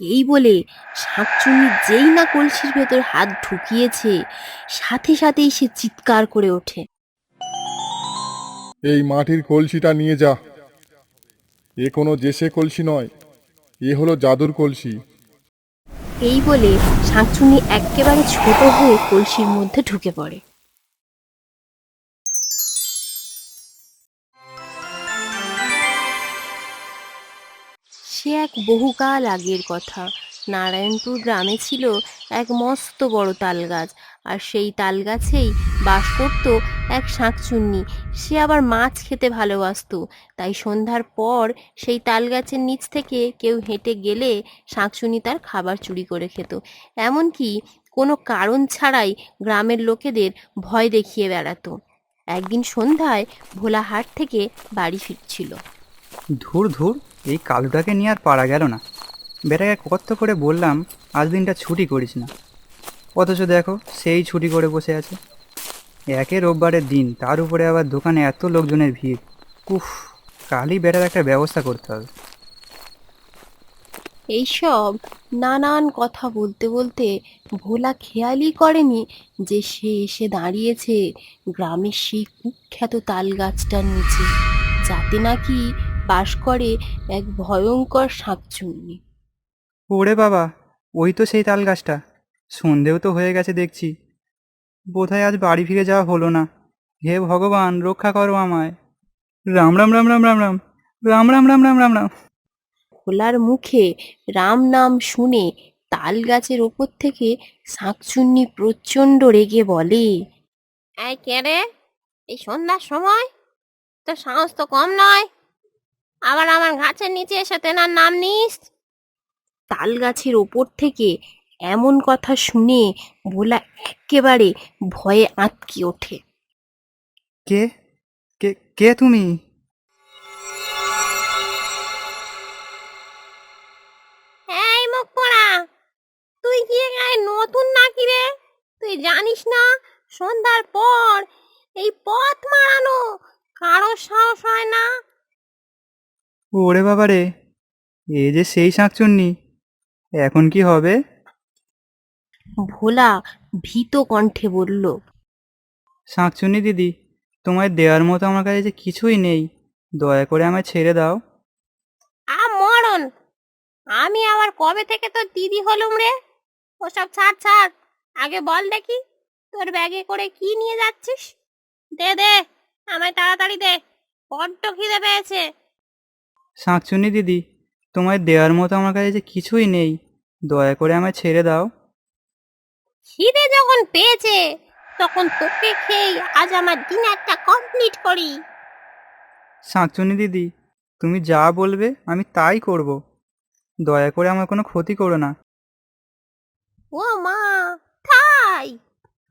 এই বলে শাঁকচুন্নি যেই না কলসির ভেতর হাত ঢুকিয়েছে, সাথে সাথেই সে চিৎকার করে ওঠে। এই মাটির কলসিটা নিয়ে যা। এ কোনো দেশে কলসি নয়, এ হলো জাদুর কলসি। এই বলে শাঁকচুন্নি একেবারে ছোট হয়ে কলসির মধ্যে ঢুকে পড়ে। সে এক বহুকাল আগের কথা। নারায়ণপুর গ্রামে ছিল এক মস্ত বড় তাল গাছ, আর সেই তাল গাছেই বাস করত এক শাঁকচুন্নি। সে আবার মাছ খেতে ভালোবাসতো, তাই সন্ধ্যার পর সেই তাল গাছের নিচ থেকে কেউ হেঁটে গেলে শাঁকচুন্নি তার খাবার চুরি করে খেত। এমনকি কোনো কারণ ছাড়াই গ্রামের লোকেদের ভয় দেখিয়ে বেড়াতো। একদিন সন্ধ্যায় ভোলা হাট থেকে বাড়ি ফিরছিল। ধুর ধুর, এই কালুটাকে নিয়ে আর পারা গেল না। বেটাকে কত করে বললাম আজ দিনটা ছুটি করিস না, অথচ দেখো সেই ছুটি করে বসে আছে। একে রোববারের দিন, তার উপরে আবার দোকানে এত লোকজনের ভিড়। উফ, কালই বেটার একটা ব্যবস্থা করতে হবে। এইসব নানান কথা বলতে বলতে ভোলা খেয়ালই করেনি যে সে এসে দাঁড়িয়েছে গ্রামের সেই কুখ্যাত তাল গাছটার নিচে, যাতে নাকি বাস করে এক ভয়ঙ্কর শাঁকচুন্নি। ওরে বাবা, ওই তো সেই তাল গাছটা। সন্ধেও তো হয়ে গেছে দেখছি, বোধহয় আজ বাড়ি ফিরে যাওয়া হলো না। হে ভগবান, রক্ষা করো আমায়। রাম রাম রাম রাম রাম রাম রাম রাম রাম রাম রাম রাম। ভোলার মুখে রাম নাম শুনে তাল গাছের ওপর থেকে শাঁকচুন্নি প্রচণ্ড রেগে বলে, এই কে রে, এই সন্ধ্যার সময়? তোর সাহস তো কম নয়, আবার আমার গাছের নিচে এসে তেনার নাম নিস। তাল গাছের ওপর থেকে এমন কথা শুনে ভোলা একেবারে ভয়ে আঁতকে ওঠে। কে কে কে তুমি? এই মুখ পোড়া, তুই কি এখানে নতুন নাকি রে? তুই জানিস না সন্ধ্যার পর এই পথ মারানো কারো সাহস হয় না? ওরে বাবা রে, এ যে সেই শাঁকচুন্নি, এখন কি হবে? ভোলা ভীত কণ্ঠে বলল, শাঁকচুন্নি দিদি, তোমায় দেওয়ার মতো আমার কাছে যে কিছুই নেই, দয়া করে আমায় ছেড়ে দাও। মরণ, আমি আবার কবে থেকে তোর দিদি হলুম রে? ওসব ছাড় ছাড়, আগে বল দেখি তোর ব্যাগে করে কি নিয়ে যাচ্ছিস। দে দে, আমায় তাড়াতাড়ি দে, বড্ড খিদে পেয়েছে। শাঁকচুন্নি দিদি, তোমায় দেওয়ার মতো আমার কাছে যে কিছুই নেই, দয়া করে আমায় ছেড়ে দাও। খিদে যখন পেয়েছে তখন তোকে খেয়ে আজ আমার ডিনারটা কমপ্লিট করি। শাঁকচুন্নি দিদি, তুমি যা বলবে আমি তাই করব, দয়া করে আমার কোনো ক্ষতি করো না। ও মা, তাই?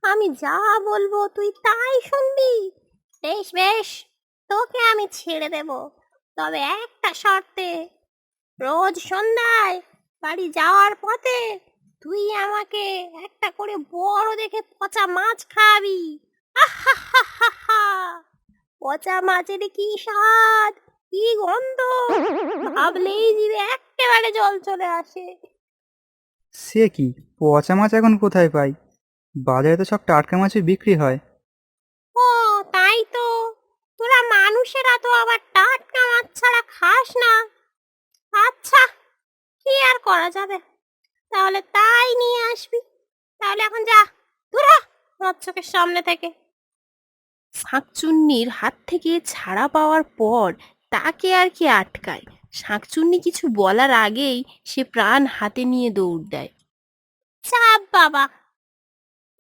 আমি যা বলবো তুই তাই শুনবি? বেশ বেশ, তোকে আমি ছেড়ে দেব, তবে একটা শর্তে। রোজ সন্ধ্যায় বাড়ি যাওয়ার পথে তুই আমাকে একটা করে বড় দেখে পচা মাছ খাওয়াবি। আহা, পচা মাছের কি স্বাদ, কি গন্ধ, ভাবলেই জিভে একেবারে জল চলে আসে। সে কি, পচা মাছ এখন কোথায় পাই? বাজারে তো সব টাটকা মাছই বিক্রি হয়। ও, তাই তো, তোরা মানুষেরা তো আবার টাটকা মাছ ছাড়া খাস না। আচ্ছা, কি আর করা যাবে, তাহলে তাই নিয়ে আসবি। তাহলে এখন যা, দূর হ আমার চোখের সামনে থেকে। শাঁকচুন্নির হাত থেকে ছাড়া পাওয়ার পর তাকে আর কি আটকায়? শাঁকচুন্নি কিছু বলার আগেই সে প্রাণ হাতে নিয়ে দৌড় দেয়। চাপ বাবা,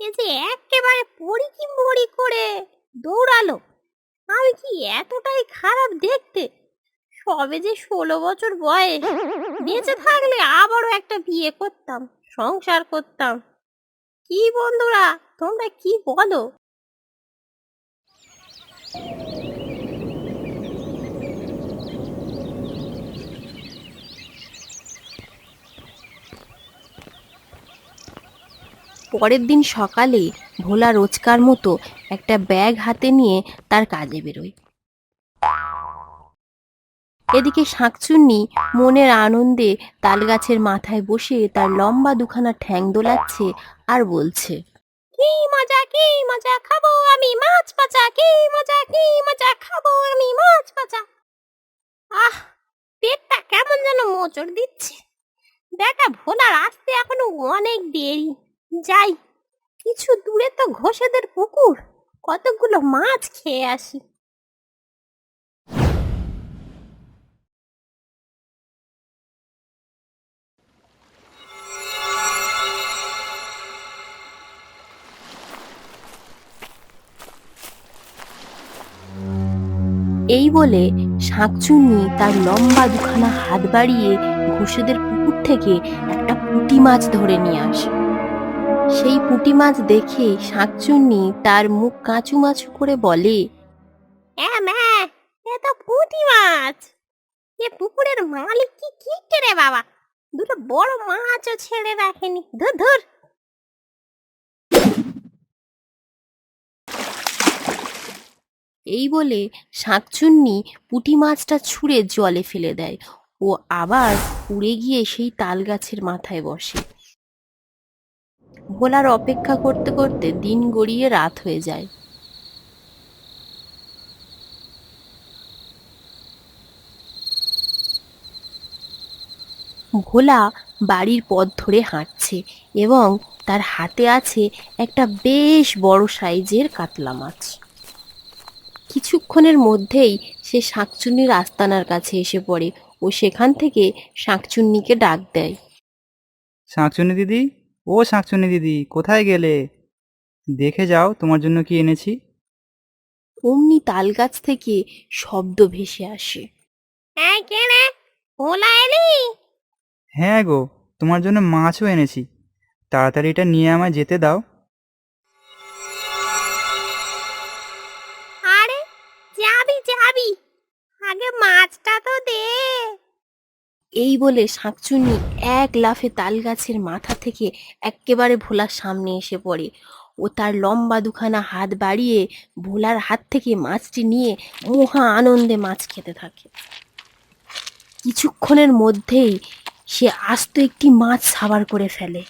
এ যে একেবারে পড়ি কি মরি করে দৌড়ালো! আমি কি এতটাই খারাপ দেখতে? সবে যে 16 বছর বয়স, বেঁচে থাকলে আবারও একটা বিয়ে করতাম, সংসার করতাম। কি বন্ধুরা, তোমরা কি বলো? পরের দিন সকালে ভোলা রোজকার মতো একটা ব্যাগ হাতে নিয়ে তার কাজে বেরোয়। এদিকে শাঁকচুন্নি মনের আনন্দে তালগাছের মাথায় বসে তার লম্বা দুখানা ঠ্যাং দোলাচ্ছে আর বলছে, কি মজা, কি মজা, খাবো আমি মাছ ভাজা, কি মজা, কি মজা, খাবো আমি মাছ ভাজা। আহ, পেটটা কেমন যেন মোচড় দিচ্ছে। বেটা ভোলার আসতে এখনো অনেক দেরি। যাই, কিছু দূরে তো ঘোষেদের পুকুর, কতগুলো মাছ খেয়ে আসি। এই বলে শাঁকচুন্নি তার লম্বা দুখানা হাত বাড়িয়ে ঘোষেদের পুকুর থেকে একটা পুঁটি মাছ ধরে নিয়ে আসে। সেই পুঁটি মাছ দেখে শাঁকচুন্নি তার মুখ কাঁচুমাচু করে বলে, এ তো পুঁটি মাছ। এ পুকুরের মালিক কি কি রে বাবা, দুটো বড় মাছও ছেড়ে রাখেনি। ধুর ধুর। এই বলে শাঁকচুন্নি পুঁটি মাছটা ছুঁড়ে জলে ফেলে দেয় ও আবার উড়ে গিয়ে সেই তাল গাছের মাথায় বসে। ভোলার অপেক্ষা করতে করতে দিন গড়িয়ে রাত হয়ে যায়। ভোলা বাড়ির পথ ধরে হাঁটছে এবং তার হাতে আছে একটা বেশ বড় সাইজের কাতলা মাছ। কিছুক্ষণের মধ্যেই সে শাঁকচুন্নির আস্তানার কাছে এসে পড়ে ও সেখান থেকে শাঁকচুন্নিকে ডাক দেয়। শাঁকচুন্নি দিদি, ও শাঁকচুন্নি দিদি, কোথায় গেলে? দেখে যাও তোমার জন্য কি এনেছি। অমনি তাল গাছ থেকে শব্দ ভেসে আসে। এই কে রে, ভোলা এলি? হ্যাঁ গো, তোমার জন্য মাছও এনেছি, তাড়াতাড়ি এটা নিয়ে আমায় যেতে দাও। আরে যাবি যাবি, আগে মাছটা তো দে। এই বলে শাঁকচুন্নি এক লাফে তাল গাছের মাথা থেকে এক্কেবারে ভোলার সামনে এসে পড়ে ও তার লম্বা দুখানা হাত বাড়িয়ে ভোলার হাত থেকে মাছটি নিয়ে মহা আনন্দে মাছ খেতে থাকে। কিছুক্ষণের মধ্যেই সে আস্ত একটি মাছ সাবার করে ফেলে।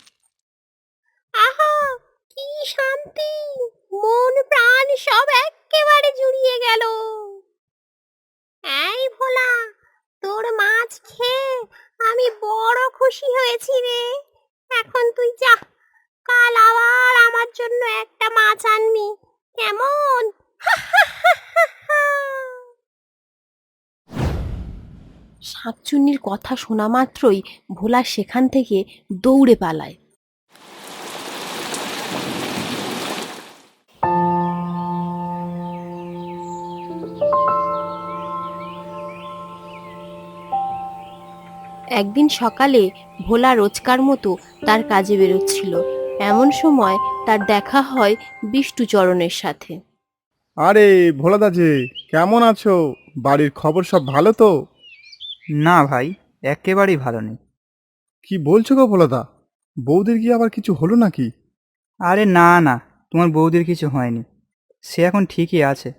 আহা, কি শান্তি! মন প্রাণ সব এক্কেবারে জুড়িয়ে গেল। এই ভোলা, তোর মাছ খেয়ে আমি বড় খুশি হয়েছি রে। এখন তুই যা, কাল আবার আমার জন্য একটা মাছ আনবি, কেমন? শাঁকচুন্নির কথা শোনা মাত্রই ভোলা সেখান থেকে দৌড়ে পালায়। একদিন সকালে ভোলা রোজকার মতো তার কাজে বেরোচ্ছিল। এমন সময় তার দেখা হয় বিষ্টুচরণের সাথে। আরে ভোলাদা যে, কেমন আছো? বাড়ির খবর সব ভালো তো? না ভাই, একেবারেই ভালো নেই। কি বলছো গো ভোলাদা? বৌদির কি আবার কিছু হলো নাকি? আরে না না, তোমার বৌদির কিছু হয়নি, সে এখন ঠিকই আছে,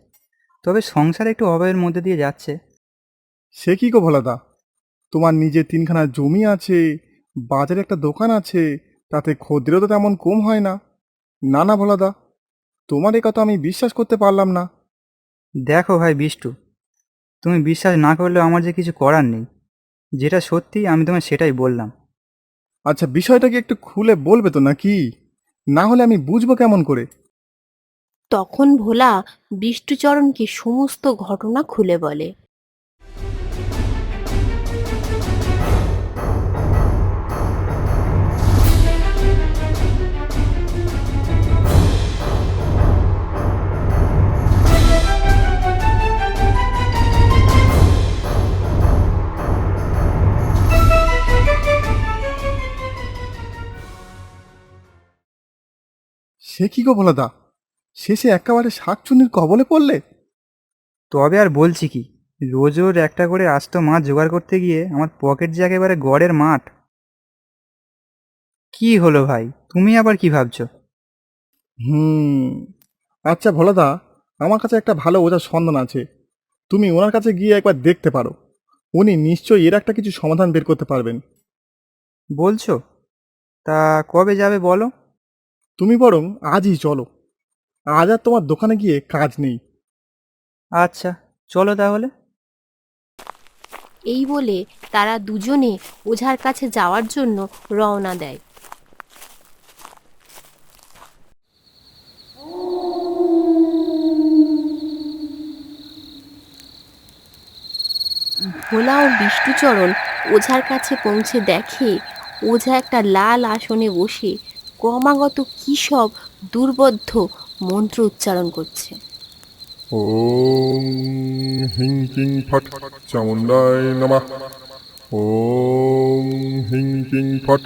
তবে সংসার একটু অভাবের মধ্যে দিয়ে যাচ্ছে। সে কি গো ভোলাদা, তোমার নিজের তিনখানা জমি আছে, বাজারে একটা দোকান আছে, তাতে খদ্দেরও তো তেমন কম হয় না। না না ভোলাদা, তোমার এ কথা আমি বিশ্বাস করতে পারলাম না। দেখো ভাই বিষ্টু, তুমি বিশ্বাস না করলেও আমার যে কিছু করার নেই, যেটা সত্যি আমি তোমায় সেটাই বললাম। আচ্ছা, বিষয়টা কি একটু খুলে বলবে তো নাকি? না হলে আমি বুঝবো কেমন করে? তখন ভোলা বিষ্টুচরণকে সমস্ত ঘটনা খুলে বলে। সে কি গো ভোলাদা, শেষে একেবারে শাকচুন্নির কবলে পড়লে? তবে আর বলছি কি, রোজ রোজ একটা করে আস্ত মাছ জোগাড় করতে গিয়ে আমার পকেট যে একেবারে গড়ের মাঠ। কি হলো ভাই, তুমি আবার কি ভাবছো? হুম, আচ্ছা ভোলাদা, আমার কাছে একটা ভালো ওঝার সন্ধান আছে, তুমি ওনার কাছে গিয়ে একবার দেখতে পারো। উনি নিশ্চয়ই এর একটা কিছু সমাধান বের করতে পারবেন। বলছো? তা কবে যাবে বলো? তুমি বরং আজই চলো। আজ আর তোমার দোকানে গিয়ে কাজ নেই। আচ্ছা, চলো তাহলে। এই বলে তারা দুজনে ওঝার কাছে যাওয়ার জন্য রওনা দেয়। ভোলা ও বিষ্ণুচরণ ওঝার কাছে পৌঁছে দেখে ওঝা একটা লাল আসনে বসে ক্রমাগত কী সব দুর্বোধ্য মন্ত্র উচ্চারণ করছে। ওম হিং কিং ফট চামুণ্ডায় নমঃ। ওম হিং কিং ফট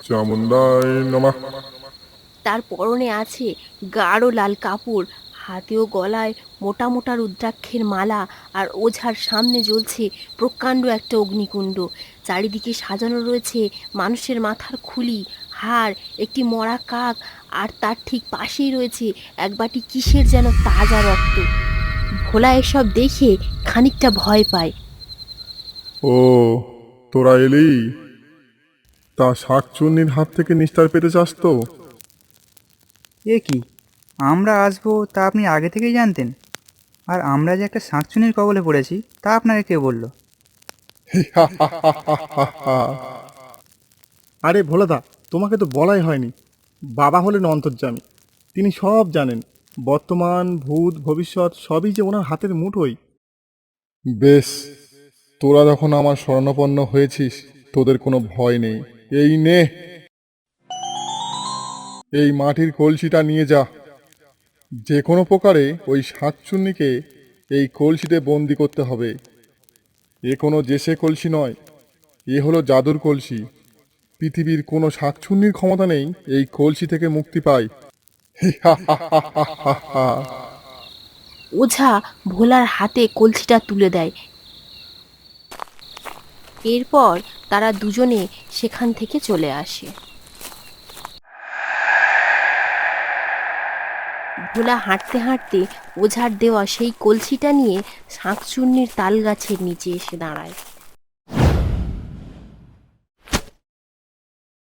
চামুণ্ডায় নমঃ। তার পরনে আছে গাঢ় লাল কাপড়, হাতে ও গলায় মোটা মোটা রুদ্রাক্ষের মালা, আর ওঝার সামনে জ্বলছে প্রকাণ্ড একটা অগ্নিকুণ্ড। চারিদিকে সাজানো রয়েছে মানুষের মাথার খুলি, হাড়, একটি মরা কাক, আর তার ঠিক পাশেই রয়েছে এক বাটি কিসের যেন তাজা রক্ত। ভোলা এসব দেখে খানিকটা ভয় পায়। ও, তোরা এলি? তা শাকচুন্নির হাত থেকে নিস্তার পেতে চাস তো? এ কি, আমরা আসবো তা আপনি আগে থেকেই জানতেন? আর আমরা যে একটা শাঁকচুনির কবলে পড়েছি তা আপনাকে কে বলল? আরে ভোলাদা, তোমাকে তো বলাই হয়নি। বাবা হলেন অন্তর্যামী, তিনি সব জানেন। বর্তমান, ভূত, ভবিষ্যৎ সবই যে ওনার হাতের মুঠোই। বেশ, তোরা যখন আমার শরণাপন্ন হয়েছিস, তোদের কোনো ভয় নেই। এই নে, এই মাটির কলসিটা নিয়ে যা। যে কোনো প্রকারে ওই শাকচুন্নিকে এই কলসিতে বন্দি করতে হবে। এ কোনো জেসে কলসি নয়, এ হলো জাদুর কলসি। পৃথিবীর কোনো শাকচুন্নির ক্ষমতা নেই এই কলসি থেকে মুক্তি পায়। ওঝা ভোলার হাতে কলসিটা তুলে দেয়। এরপর তারা দুজনে সেখান থেকে চলে আসে। ভোলা হাঁটতে হাঁটতে ওঝার দেওয়া সেই কলসিটা নিয়ে শাঁকচুন্নির তাল গাছের নিচে এসে দাঁড়ায়।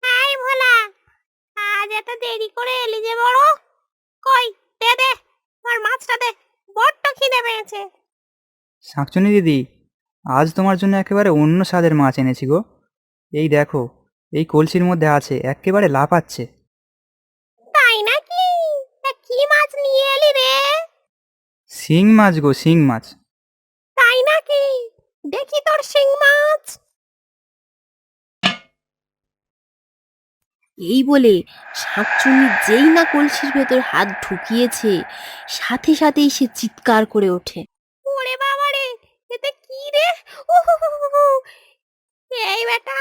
হাই ভোলা, আজ এত দেরি করে এলি যে বড়? কই, দে দে, আমার মাছটা দে, বড্ড খিদে পেয়েছে। শাঁকচুনি দিদি, আজ তোমার জন্য একেবারে অন্য স্বাদের মাছ এনেছি গো। এই দেখো, এই কলসির মধ্যে আছে, একেবারে লাফাচ্ছে। তাই নাকি? তা কি মাছ নিয়ে এলি রে? শিং মাছ গো, শিং মাছ। তাই নাকি? দেখি তোর শিং মাছ। এই বলে শাঁকচুন্নি যেই না কলসির ভেতর হাত ঢুকিয়েছে, সাথে সাথেই সে চিৎকার করে ওঠে। ওরে বাবা রে, এতে কি রে? উহুহুহু! এই বেটা,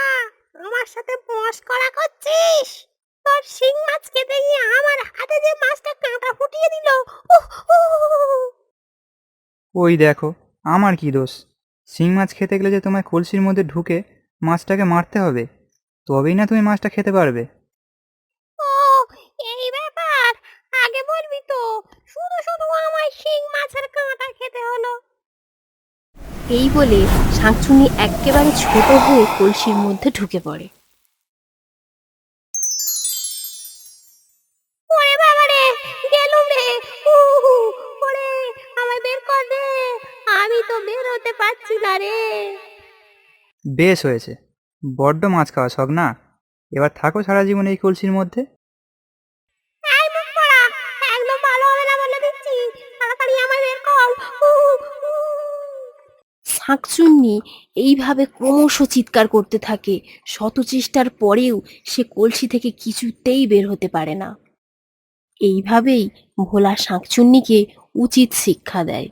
আমার সাথে মশকরা করছিস? তোর শিং মাছ খেতে গিয়ে আমার হাতে যে মাছটা কাঁটা ফুটিয়ে দিল। ওই দেখো, আমার কি দোষ? শিং মাছ খেতে গেলে যে তোমায় কলসির মধ্যে ঢুকে মাছটাকে মারতে হবে, তবেই না তুমি মাছটা খেতে পারবে। ও, এই ব্যাপার। আগে বলবি তো, শুধু শুধু আমার শিং মাছের কাঁটা খেতে হলো। এই বলে শাঁকচুন্নি একেবারে ছোট হয়ে কলসির মধ্যে ঢুকে পড়ে। ওরে বাবা রে, গেলুম রে। উহু, ওরে, আমায় বের কর দে, আমি তো বের হতে পারছি না রে। বেশ হয়েছে, বড্ড মাছ খাওয়া শখ না? এবার থাকো সারা জীবন এই কলসির মধ্যে। এই মুখ পড়া, একদম ভালো হবে না বলে দিচ্ছি, তাড়াতাড়ি আমায় বের কর। শাঁকচুন্নি এইভাবে ক্রমশ চিৎকার করতে থাকে। শত চেষ্টার পরেও সে কলসি থেকে কিছুতেই বের হতে পারে না। এইভাবেই ভোলা শাঁকচুন্নিকে উচিত শিক্ষা দেয়।